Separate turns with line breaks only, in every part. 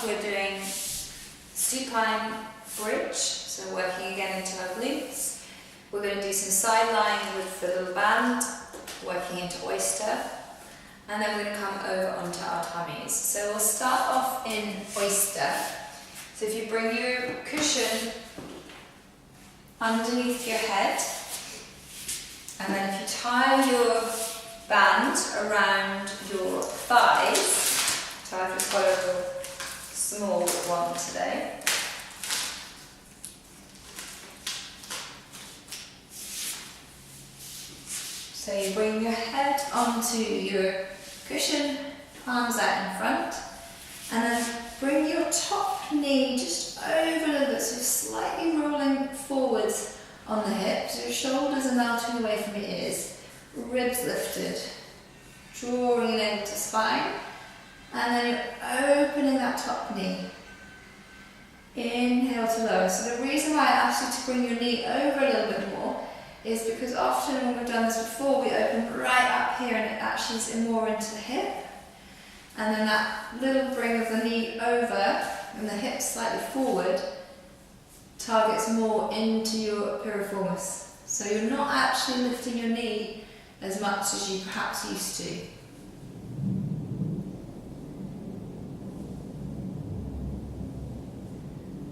We're doing supine bridge, so working again into our glutes. We're going to do some side lying with the little band, working into oyster, and then we're going to come over onto our tummies. So we'll start off in oyster. So if you bring your cushion underneath your head, and then if you tie your band around your thighs, so I've just got a little small one today. So you bring your head onto your cushion, palms out in front, and then bring your top knee just over a little bit, so slightly rolling forwards on the hips. Your shoulders are melting away from your ears, ribs lifted, drawing it into spine, and then you're opening that top knee. Inhale to lower. So the reason why I asked you to bring your knee over a little bit more is because often when we've done this before, we open right up here and it actually is more into the hip. And then that little bring of the knee over and the hips slightly forward targets more into your piriformis. So you're not actually lifting your knee as much as you perhaps used to.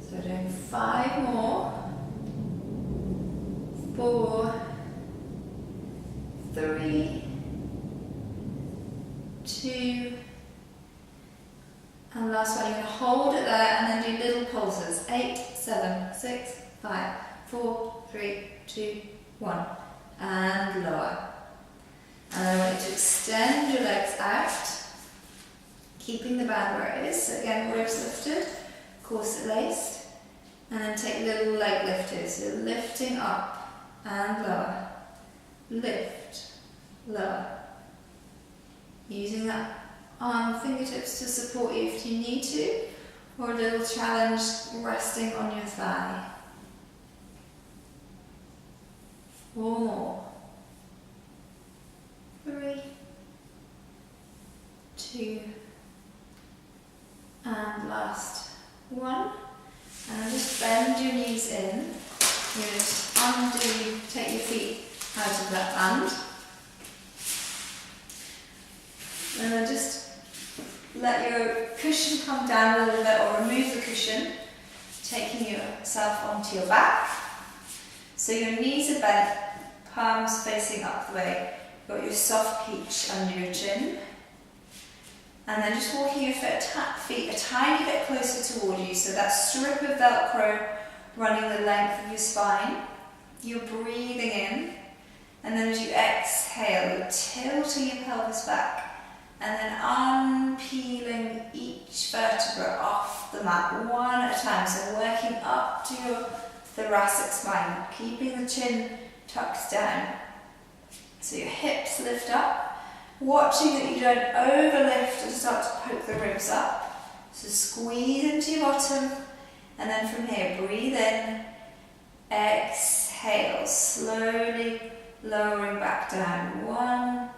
So doing 5 more. 4, 3, 2, and last one. You're going to hold it there and then do little pulses. 8, 7, 6, 5, 4, 3, 2, 1, and lower. And I want you to extend your legs out, keeping the band where it is. So again, ribs lifted, corset laced, and then take little leg lifters. So lifting up and lower, lift, lower. Using that arm fingertips to support you if you need to, or a little challenge resting on your thigh. 4 more. 3, 2, and last 1. And just bend your knees in. You just take your feet out of that band. And then just let your cushion come down a little bit, or remove the cushion, taking yourself onto your back. So your knees are bent, palms facing up the way. You've got your soft peach under your chin. And then just walking your feet a tiny bit closer toward you, so that strip of Velcro running the length of your spine. You're breathing in, and then as you exhale, you're tilting your pelvis back, and then unpeeling each vertebra off the mat one at a time. So working up to your thoracic spine, keeping the chin tucked down. So your hips lift up, watching that you don't overlift and start to poke the ribs up. So squeeze into your bottom, and then from here, breathe in, exhale, slowly lowering back down, one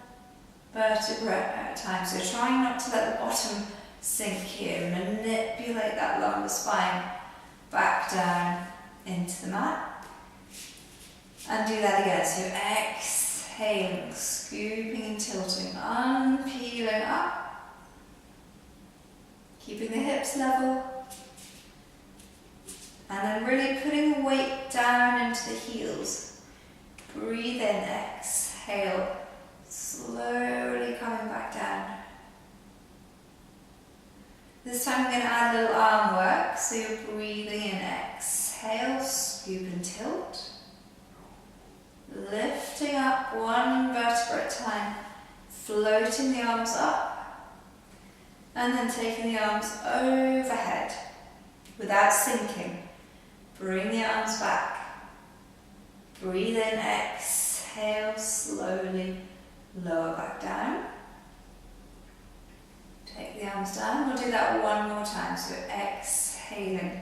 vertebra at a time. So trying not to let the bottom sink here, manipulate that lumbar spine back down into the mat. And do that again, so exhaling, scooping and tilting, unpeeling up, keeping the hips level. And then really putting the weight down into the heels. Breathe in, exhale, slowly coming back down. This time we're going to add a little arm work. So you're breathing in, exhale, scoop and tilt. Lifting up one vertebra at a time, floating the arms up, and then taking the arms overhead without sinking. Bring the arms back. Breathe in, exhale, slowly lower back down. Take the arms down. We'll do that one more time. So exhaling,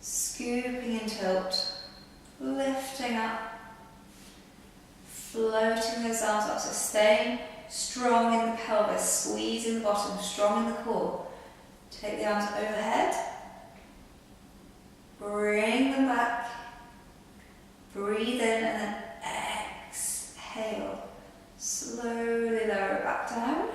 scooping and tilt, lifting up, floating those arms up. So staying strong in the pelvis, squeezing the bottom, strong in the core. Take the arms overhead. Bring them back. Breathe in and then exhale. Slowly lower it back down.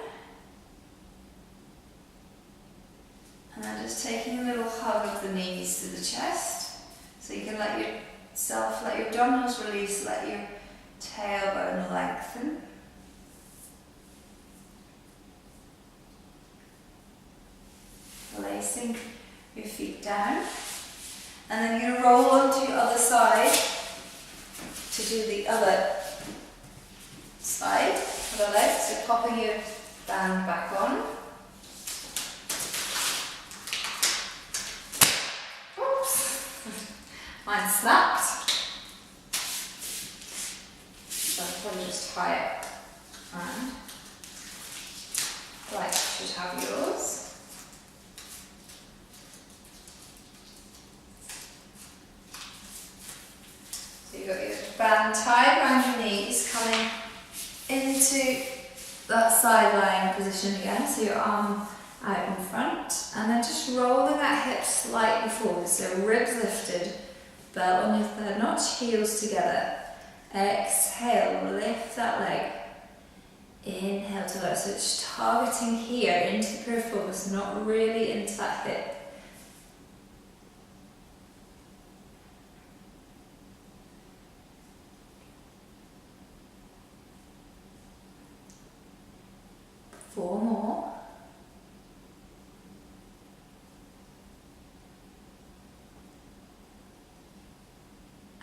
And then just taking a little hug of the knees to the chest. So you can let yourself, let your abdominals release, let your tailbone lengthen. Placing your feet down. And then you're going to roll onto your other side to do the other side of the leg. So popping your band back on. Oops, mine snapped. So I'll probably just tie it and like you should have yours. You've got your band tied around your knees, coming into that side lying position again, so your arm out in front, and then just rolling that hip slightly forward, so ribs lifted, belt on your third notch, heels together. Exhale, lift that leg. Inhale to lower, so it's targeting here into the peripheral focus, not really into that hip. Four more.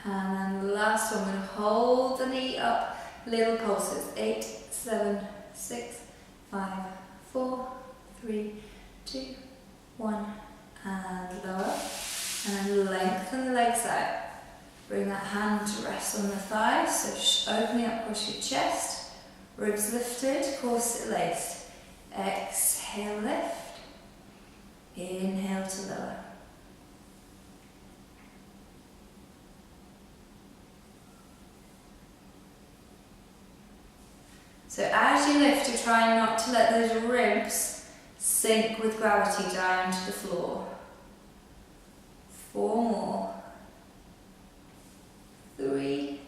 And then the last one, we're going to hold the knee up, little pulses. 8, 7, 6, 5, 4, 3, 2, 1, and lower. And then lengthen the legs out. Bring that hand to rest on the thigh, so just opening up across your chest, ribs lifted, corset laced. Exhale, lift. Inhale to lower. So as you lift, you're trying not to let those ribs sink with gravity down to the floor. 4 more. 3,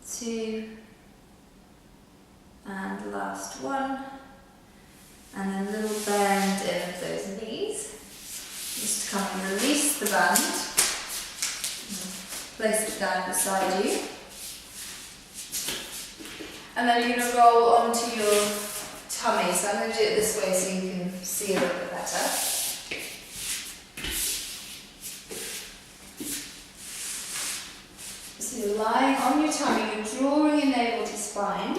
2, and last one. And then a little bend in of those knees. Just come and release the band. Place it down beside you. And then you're going to roll onto your tummy. So I'm going to do it this way so you can see a little bit better. So you're lying on your tummy, you're drawing your navel to spine.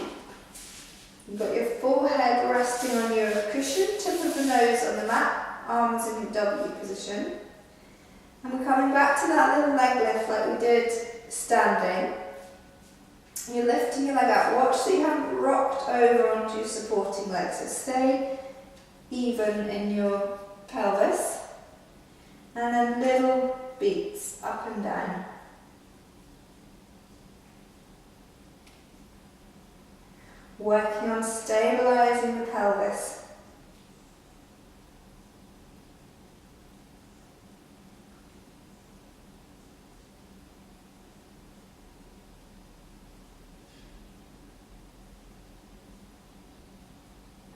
You've got your forehead resting on your cushion, tip of the nose on the mat, arms in your W position. And we're coming back to that little leg lift like we did standing. You're lifting your leg out. Watch that you haven't rocked over onto your supporting leg, so stay even in your pelvis. And then little beats up and down. Working on stabilising the pelvis.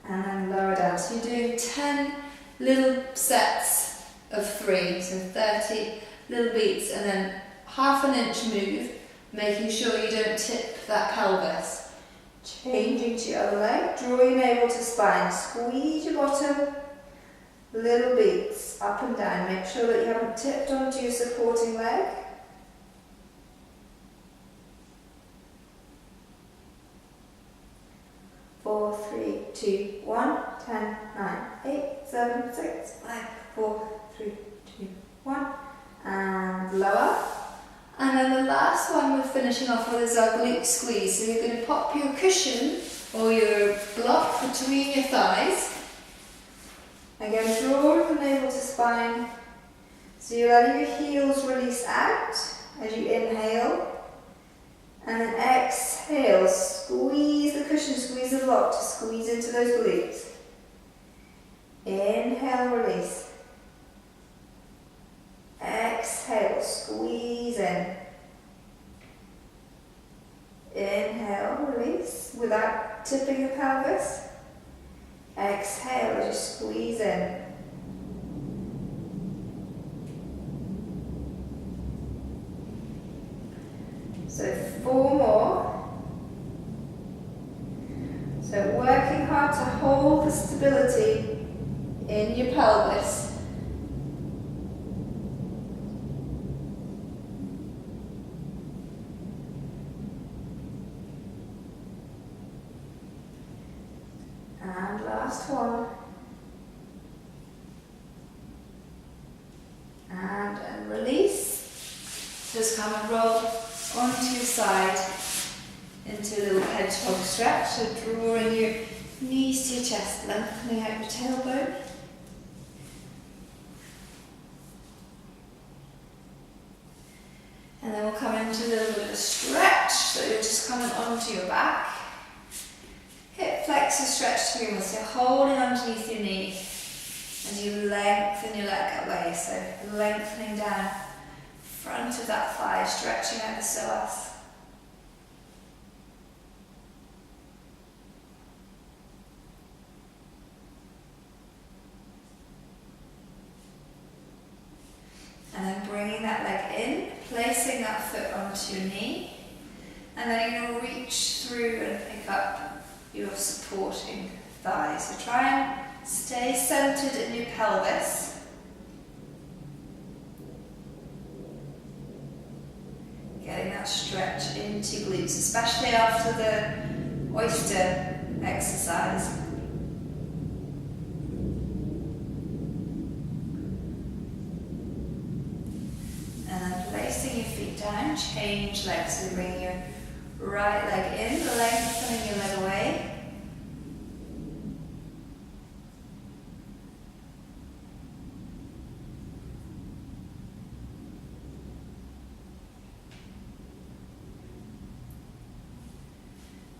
And then lower down. So you're doing 10 little sets of 3, so 30 little beats, and then half an inch move, making sure you don't tip that pelvis. Changing to your other leg, draw your navel to spine, squeeze your bottom, little beats up and down. Make sure that you haven't tipped onto your supporting leg. Four, 3, 2, 1, 10, 9, 8, 7, 6, 5, 4, 3, 2, 1, and lower. And then the last one we're finishing off with is our glute squeeze. So you're going to pop your cushion or your block between your thighs. Again, draw the navel to spine. So you're letting your heels release out as you inhale. And then exhale, squeeze the cushion, squeeze the block to squeeze into those glutes. Inhale, release. Exhale, squeeze in. Inhale, release without tipping the pelvis. Exhale as you squeeze in. So 4 more. So working hard to hold the stability in your pelvis. And last one. And release. Just come and roll onto your side into a little hedgehog stretch. So drawing your knees to your chest, lengthening out your tailbone. And then we'll come into a little bit of stretch. So you're just coming onto your back. Hip flexor stretch to begin with, so holding underneath your knee as you lengthen your leg away, so lengthening down front of that thigh, stretching out the psoas. And then bringing that leg in, placing that foot onto your knee, and then you're going to reach through and pick up your supporting thighs. So try and stay centered in your pelvis. Getting that stretch into your glutes, especially after the oyster exercise. And then placing your feet down, change legs. So bring your right leg in, lengthening your leg away.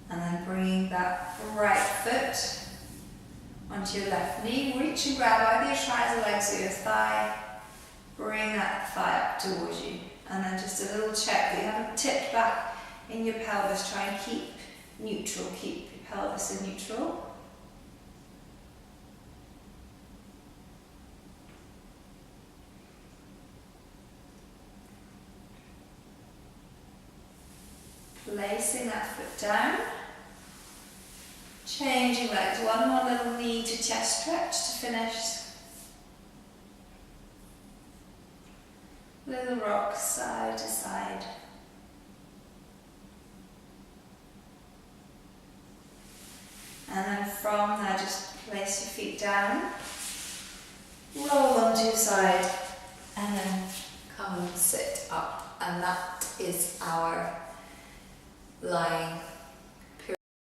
And then bringing that right foot onto your left knee. Reach and grab either your triangle legs or your thigh. Bring that thigh up towards you. And then just a little check that you haven't tipped back in your pelvis. Try and keep neutral. Keep your pelvis in neutral. Placing that foot down. Changing legs. One more little knee to chest stretch to finish. Little rock side to side. And then from there, just place your feet down. Roll onto your side. And then come and sit up. And that is our lying